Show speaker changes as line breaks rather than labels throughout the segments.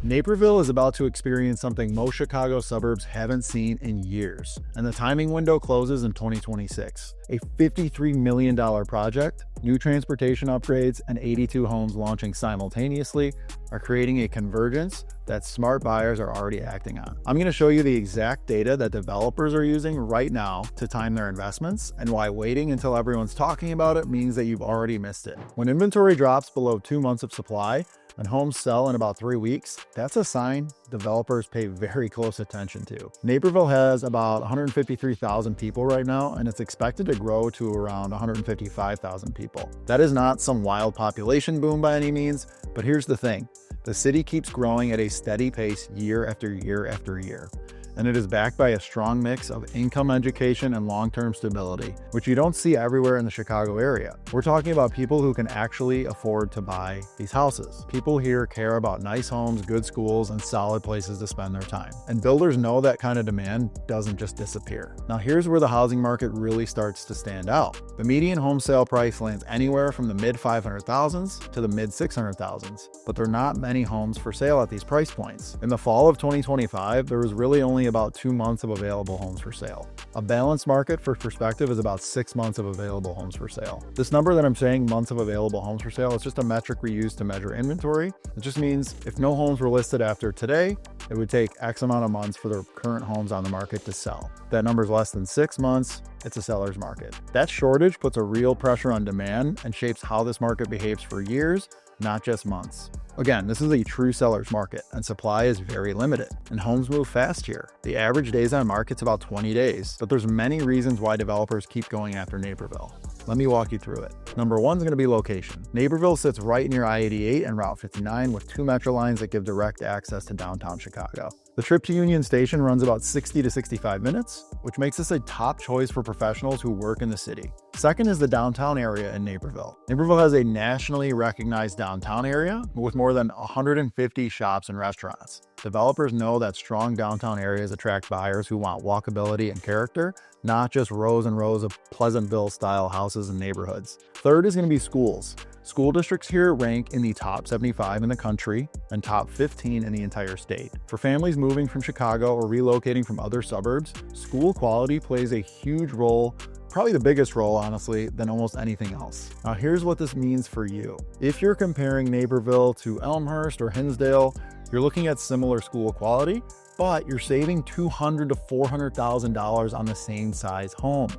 Naperville is about to experience something most Chicago suburbs haven't seen in years, and the timing window closes in 2026. A $53 million project, new transportation upgrades, and 82 homes launching simultaneously are creating a convergence that smart buyers are already acting on. I'm going to show you the exact data that developers are using right now to time their investments, and why waiting until everyone's talking about it means that you've already missed it. When inventory drops below 2 months of supply, and homes sell in about 3 weeks, that's a sign developers pay very close attention to. Naperville has about 153,000 people right now, and it's expected to grow to around 155,000 people. That is not some wild population boom by any means, but here's the thing. The city keeps growing at a steady pace year after year after year, and it is backed by a strong mix of income, education, and long-term stability, which you don't see everywhere in the Chicago area. We're talking about people who can actually afford to buy these houses. People here care about nice homes, good schools, and solid places to spend their time. And builders know that kind of demand doesn't just disappear. Now here's where the housing market really starts to stand out. The median home sale price lands anywhere from the mid 500,000s to the mid 600,000s, but there are not many homes for sale at these price points. In the fall of 2025, there was really only about 2 months of available homes for sale. A balanced market, for perspective, is about 6 months of available homes for sale. This number that I'm saying, months of available homes for sale, is just a metric we use to measure inventory. It just means if no homes were listed after today, it would take X amount of months for the current homes on the market to sell. If that number is less than 6 months, it's a seller's market. That shortage puts a real pressure on demand and shapes how this market behaves for years, not just months. Again, this is a true seller's market, and supply is very limited, and homes move fast here. The average days on market's about 20 days, but there's many reasons why developers keep going after Naperville. Let me walk you through it. Number one is going to be location. Naperville sits right near I-88 and Route 59 with 2 metro lines that give direct access to downtown Chicago. The trip to Union Station runs about 60 to 65 minutes, which makes this a top choice for professionals who work in the city. Second is the downtown area in Naperville. Naperville has a nationally recognized downtown area with more than 150 shops and restaurants. Developers know that strong downtown areas attract buyers who want walkability and character, not just rows and rows of Pleasantville-style houses and neighborhoods. Third is going to be schools. School districts here rank in the top 75 in the country and top 15 in the entire state. For families moving from Chicago or relocating from other suburbs, school quality plays a huge role, probably the biggest role, honestly, than almost anything else. Now here's what this means for you. If you're comparing Naperville to Elmhurst or Hinsdale, you're looking at similar school quality, but you're saving $200,000 to $400,000 on the same size home.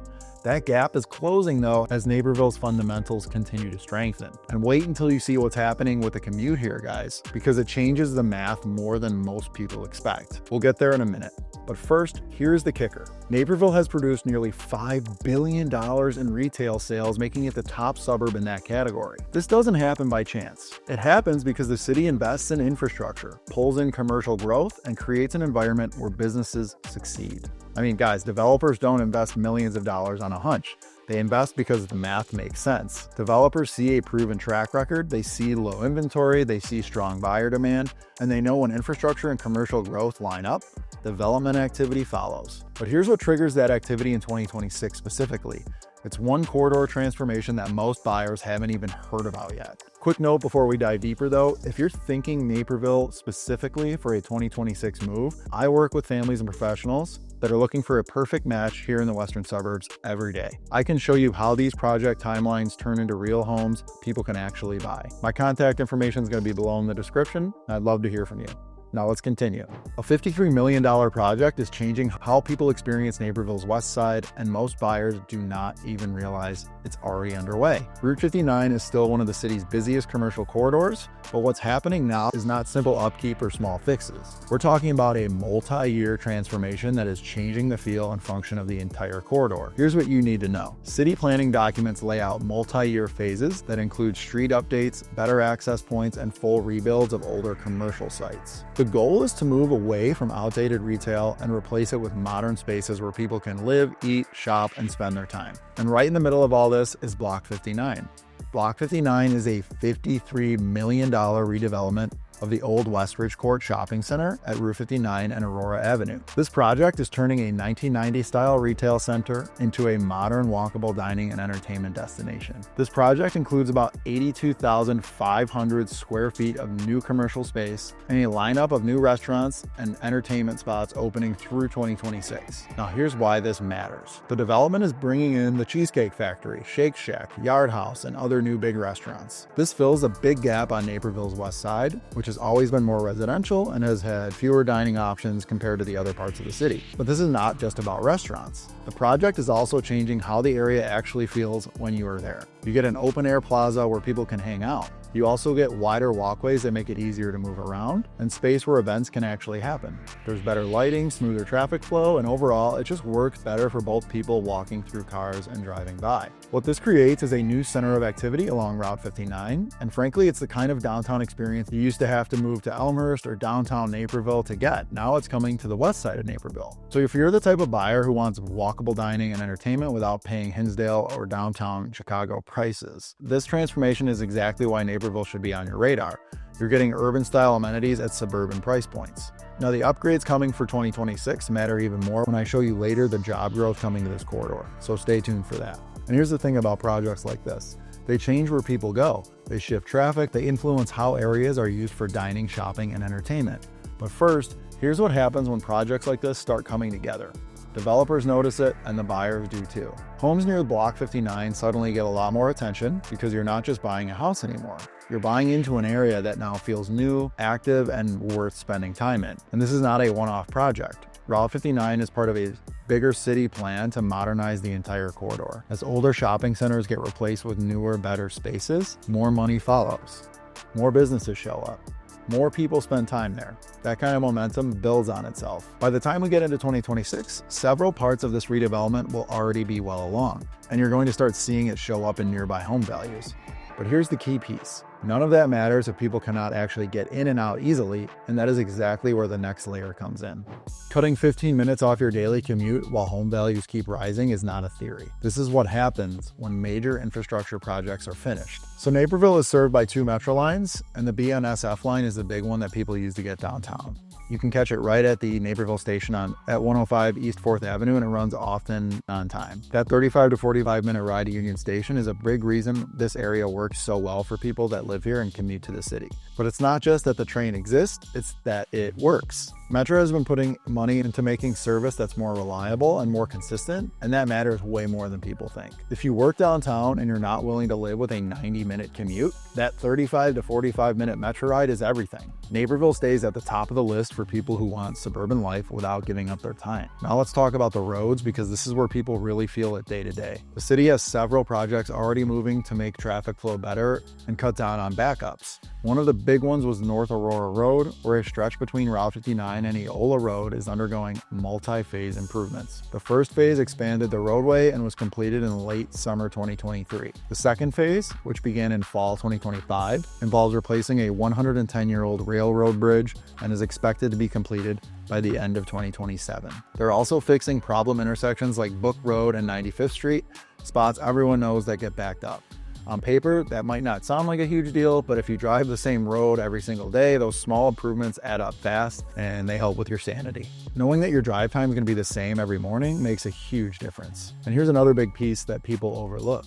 That gap is closing though as Naperville's fundamentals continue to strengthen. And wait until you see what's happening with the commute here, guys, because it changes the math more than most people expect. We'll get there in a minute. But first, here's the kicker. Naperville has produced nearly $5 billion in retail sales, making it the top suburb in that category. This doesn't happen by chance. It happens because the city invests in infrastructure, pulls in commercial growth, and creates an environment where businesses succeed. I mean, guys, developers don't invest millions of dollars on a hunch. They invest because the math makes sense. Developers see a proven track record, they see low inventory, they see strong buyer demand, and they know when infrastructure and commercial growth line up, development activity follows. But here's what triggers that activity in 2026 specifically. It's one corridor transformation that most buyers haven't even heard about yet. Quick note before we dive deeper though, if you're thinking Naperville specifically for a 2026 move, I work with families and professionals that are looking for a perfect match here in the western suburbs every day. I can show you how these project timelines turn into real homes people can actually buy. My contact information is going to be below in the description. I'd love to hear from you. Now let's continue. A $53 million project is changing how people experience Naperville's west side, and most buyers do not even realize it's already underway. Route 59 is still one of the city's busiest commercial corridors, but what's happening now is not simple upkeep or small fixes. We're talking about a multi-year transformation that is changing the feel and function of the entire corridor. Here's what you need to know. City planning documents lay out multi-year phases that include street updates, better access points, and full rebuilds of older commercial sites. The goal is to move away from outdated retail and replace it with modern spaces where people can live, eat, shop, and spend their time. And right in the middle of all this is Block 59. Block 59 is a $53 million redevelopment of the old Westridge Court Shopping Center at Route 59 and Aurora Avenue. This project is turning a 1990-style retail center into a modern walkable dining and entertainment destination. This project includes about 82,500 square feet of new commercial space and a lineup of new restaurants and entertainment spots opening through 2026. Now here's why this matters. The development is bringing in the Cheesecake Factory, Shake Shack, Yard House, and other new big restaurants. This fills a big gap on Naperville's west side, which has always been more residential and has had fewer dining options compared to the other parts of the city. But this is not just about restaurants. The project is also changing how the area actually feels when you are there. You get an open-air plaza where people can hang out. You also get wider walkways that make it easier to move around, and space where events can actually happen. There's better lighting, smoother traffic flow, and overall, it just works better for both people walking through cars and driving by. What this creates is a new center of activity along Route 59, and frankly, it's the kind of downtown experience you used to have to move to Elmhurst or downtown Naperville to get. Now it's coming to the west side of Naperville. So if you're the type of buyer who wants walkable dining and entertainment without paying Hinsdale or downtown Chicago prices, this transformation is exactly why Naperville should be on your radar. You're getting urban-style amenities at suburban price points. Now, the upgrades coming for 2026 matter even more when I show you later the job growth coming to this corridor, so stay tuned for that. And here's the thing about projects like this. They change where people go. They shift traffic. They influence how areas are used for dining, shopping, and entertainment. But first, here's what happens when projects like this start coming together. Developers notice it, and the buyers do too. Homes near Block 59 suddenly get a lot more attention because you're not just buying a house anymore. You're buying into an area that now feels new, active, and worth spending time in. And this is not a one-off project. Route 59 is part of a bigger city plan to modernize the entire corridor. As older shopping centers get replaced with newer, better spaces, more money follows. More businesses show up. More people spend time there. That kind of momentum builds on itself. By the time we get into 2026, several parts of this redevelopment will already be well along, and you're going to start seeing it show up in nearby home values. But here's the key piece. None of that matters if people cannot actually get in and out easily, and that is exactly where the next layer comes in. Cutting 15 minutes off your daily commute while home values keep rising is not a theory. This is what happens when major infrastructure projects are finished. So Naperville is served by 2 metro lines, and the BNSF line is the big one that people use to get downtown. You can catch it right at the Naperville station at 105 East 4th Avenue, and it runs often on time. That 35 to 45 minute ride to Union Station is a big reason this area works so well for people that live here and commute to the city. But it's not just that the train exists, it's that it works. Metro has been putting money into making service that's more reliable and more consistent, and that matters way more than people think. If you work downtown and you're not willing to live with a 90-minute commute, that 35 to 45 minute Metro ride is everything. Naperville stays at the top of the list for people who want suburban life without giving up their time. Now let's talk about the roads, because this is where people really feel it day to day. The city has several projects already moving to make traffic flow better and cut down on backups. One of the big ones was North Aurora Road, where a stretch between Route 59 and Eola Road is undergoing multi-phase improvements. The first phase expanded the roadway and was completed in late summer 2023. The second phase, which began in fall 2025, involves replacing a 110-year-old railroad bridge and is expected to be completed by the end of 2027. They're also fixing problem intersections like Book Road and 95th Street, spots everyone knows that get backed up. On paper, that might not sound like a huge deal, but if you drive the same road every single day, those small improvements add up fast and they help with your sanity. Knowing that your drive time is going to be the same every morning makes a huge difference. And here's another big piece that people overlook.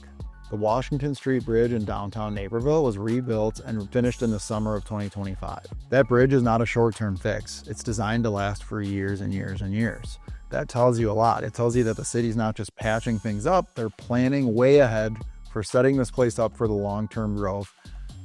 The Washington Street Bridge in downtown Naperville was rebuilt and finished in the summer of 2025. That bridge is not a short-term fix. It's designed to last for years and years and years. That tells you a lot. It tells you that the city's not just patching things up, they're planning way ahead for setting this place up for the long-term growth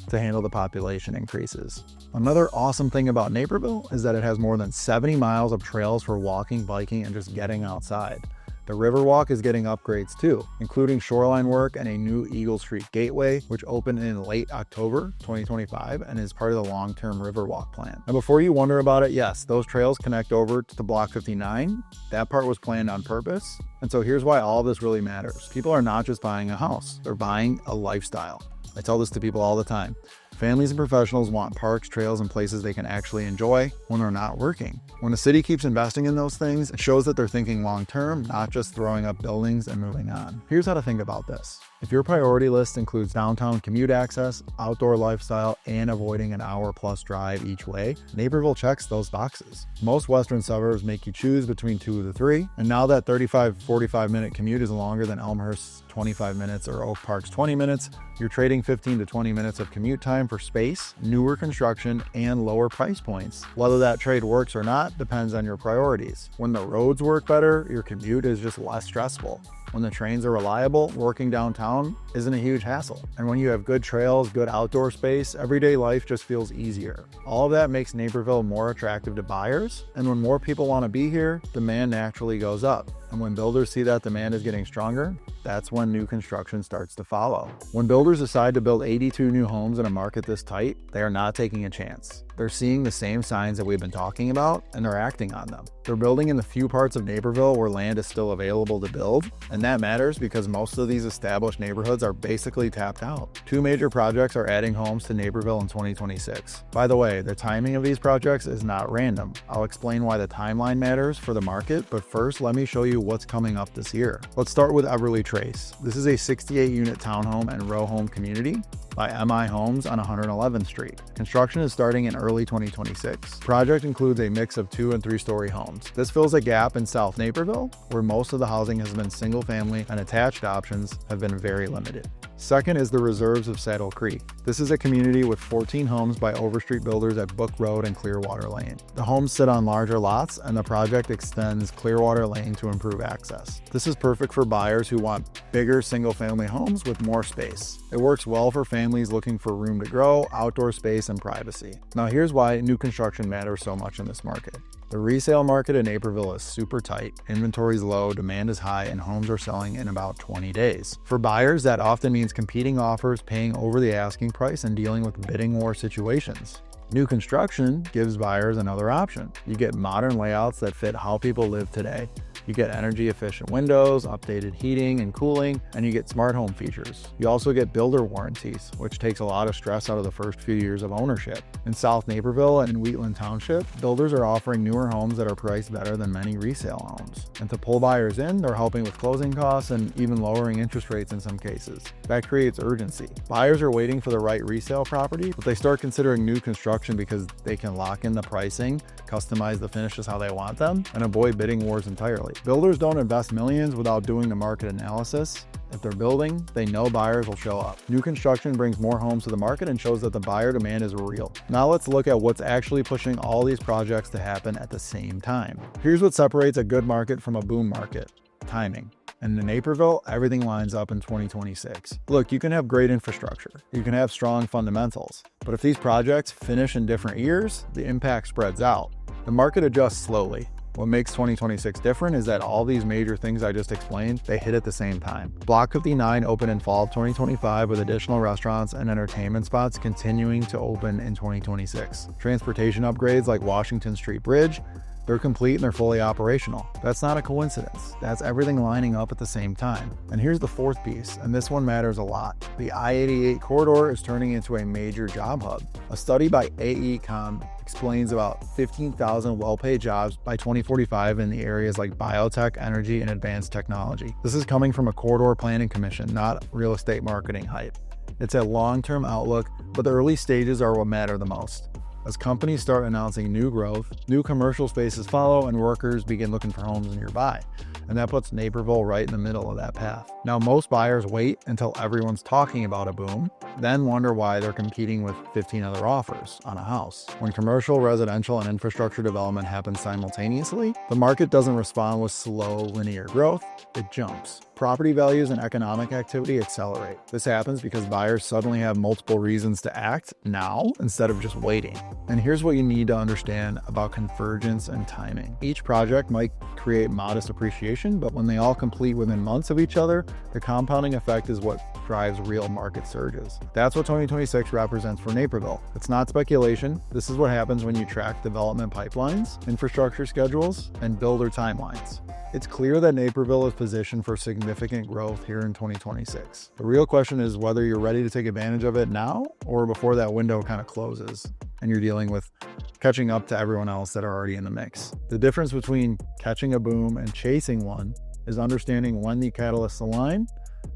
to handle the population increases. Another awesome thing about Naperville is that it has more than 70 miles of trails for walking, biking, and just getting outside. The Riverwalk is getting upgrades too, including shoreline work and a new Eagle Street Gateway, which opened in late October 2025 and is part of the long-term Riverwalk plan. And before you wonder about it, yes, those trails connect over to Block 59. That part was planned on purpose. And so here's why all of this really matters. People are not just buying a house, they're buying a lifestyle. I tell this to people all the time. Families and professionals want parks, trails, and places they can actually enjoy when they're not working. When the city keeps investing in those things, it shows that they're thinking long-term, not just throwing up buildings and moving on. Here's how to think about this. If your priority list includes downtown commute access, outdoor lifestyle, and avoiding an hour-plus drive each way, Naperville checks those boxes. Most western suburbs make you choose between 2 of the 3, and now that 45-minute commute is longer than Elmhurst's 25 minutes or Oak Park's 20 minutes, you're trading 15 to 20 minutes of commute time for space, newer construction, and lower price points. Whether that trade works or not depends on your priorities. When the roads work better, your commute is just less stressful. When the trains are reliable, working downtown isn't a huge hassle. And when you have good trails, good outdoor space, everyday life just feels easier. All of that makes Naperville more attractive to buyers. And when more people want to be here, demand naturally goes up. And when builders see that demand is getting stronger, that's when new construction starts to follow. When builders decide to build 82 new homes in a market this tight, they are not taking a chance. They're seeing the same signs that we've been talking about, and they're acting on them. They're building in the few parts of Naperville where land is still available to build, and that matters because most of these established neighborhoods are basically tapped out. 2 major projects are adding homes to Naperville in 2026. By the way, the timing of these projects is not random. I'll explain why the timeline matters for the market, but first let me show you what's coming up this year. Let's start with Everly Trace. This is a 68-unit townhome and row home community by MI Homes on 111th Street. Construction is starting in early 2026. The project includes a mix of 2- and 3-story homes. This fills a gap in South Naperville, where most of the housing has been single family and attached options have been very limited. Second is the Reserves of Saddle Creek. This is a community with 14 homes by Overstreet Builders at Book Road and Clearwater Lane. The homes sit on larger lots, and the project extends Clearwater Lane to improve access. This is perfect for buyers who want bigger single-family homes with more space. It works well for families looking for room to grow, outdoor space, and privacy. Now here's why new construction matters so much in this market. The resale market in Naperville is super tight, inventory is low, demand is high, and homes are selling in about 20 days. For buyers, that often means competing offers, paying over the asking price, and dealing with bidding war situations. New construction gives buyers another option. You get modern layouts that fit how people live today. You get energy efficient windows, updated heating and cooling, and you get smart home features. You also get builder warranties, which takes a lot of stress out of the first few years of ownership. In South Naperville and in Wheatland Township, builders are offering newer homes that are priced better than many resale homes. And to pull buyers in, they're helping with closing costs and even lowering interest rates in some cases. That creates urgency. Buyers are waiting for the right resale property, but they start considering new construction because they can lock in the pricing, customize the finishes how they want them, and avoid bidding wars entirely. Builders don't invest millions without doing the market analysis. If they're building, they know buyers will show up. New construction brings more homes to the market and shows that the buyer demand is real. Now let's look at what's actually pushing all these projects to happen at the same time. Here's what separates a good market from a boom market: timing. And in Naperville, everything lines up in 2026. Look, you can have great infrastructure, you can have strong fundamentals, but if these projects finish in different years, the impact spreads out. The market adjusts slowly. What makes 2026 different is that all these major things I just explained, they hit at the same time. Block 59 opened in fall of 2025 with additional restaurants and entertainment spots continuing to open in 2026. Transportation upgrades like Washington Street Bridge, they're complete and they're fully operational. That's not a coincidence. That's everything lining up at the same time. And here's the fourth piece, and this one matters a lot. The I-88 corridor is turning into a major job hub. A study by AECOM explains about 15,000 well-paid jobs by 2045 in the areas like biotech, energy, and advanced technology. This is coming from a corridor planning commission, not real estate marketing hype. It's a long-term outlook, but the early stages are what matter the most. As companies start announcing new growth, new commercial spaces follow, and workers begin looking for homes nearby. And that puts Naperville right in the middle of that path. Now, most buyers wait until everyone's talking about a boom, then wonder why they're competing with 15 other offers on a house. When commercial, residential, and infrastructure development happen simultaneously, the market doesn't respond with slow, linear growth, it jumps. Property values and economic activity accelerate. This happens because buyers suddenly have multiple reasons to act now instead of just waiting. And here's what you need to understand about convergence and timing. Each project might create modest appreciation, but when they all complete within months of each other, the compounding effect is what drives real market surges. That's what 2026 represents for Naperville. It's not speculation. This is what happens when you track development pipelines, infrastructure schedules, and builder timelines. It's clear that Naperville is positioned for significant growth here in 2026. The real question is whether you're ready to take advantage of it now or before that window kind of closes and you're dealing with catching up to everyone else that are already in the mix. The difference between catching a boom and chasing one is understanding when the catalysts align,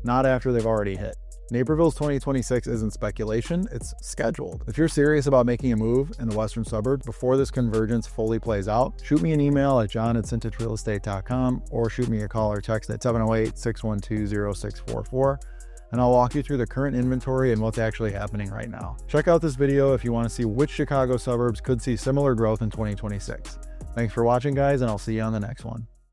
not after they've already hit. Naperville's 2026 isn't speculation, it's scheduled. If you're serious about making a move in the western suburbs before this convergence fully plays out, shoot me an email at john@cintagerealestate.com or shoot me a call or text at 708-612-0644, and I'll walk you through the current inventory and what's actually happening right now. Check out this video if you want to see which Chicago suburbs could see similar growth in 2026. Thanks for watching, guys, and I'll see you on the next one.